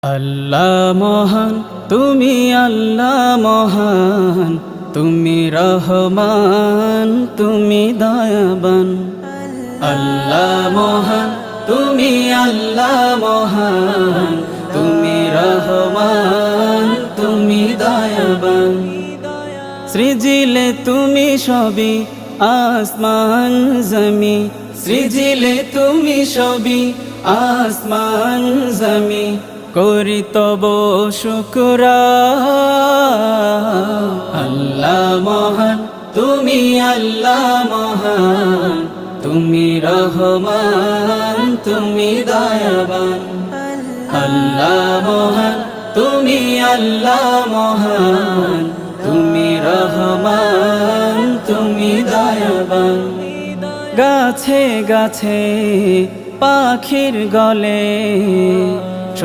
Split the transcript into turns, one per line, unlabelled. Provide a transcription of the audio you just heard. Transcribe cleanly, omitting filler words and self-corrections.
আল্লাহ মহান, তুমি আল্লাহ মহান, তুমি রহমান, তুমি দয়াবান। আল্লাহ মহান, তুমি আল্লাহ মহান, তুমি রহমান, তুমি দয়াবান। সৃজিলে তুমি সবই আসমান জমি, সৃজিলে তুমি সবই আসমান জমি, করি তব শুকরা। আল্লাহ মহান, তুমি আল্লাহ মহান, তুমি রহমান, তুমি দয়াবান। আল্লাহ মহান, তুমি আল্লাহ মহান, তুমি রহমান, তুমি দয়াবান। গাছে গাছে পাখির গলে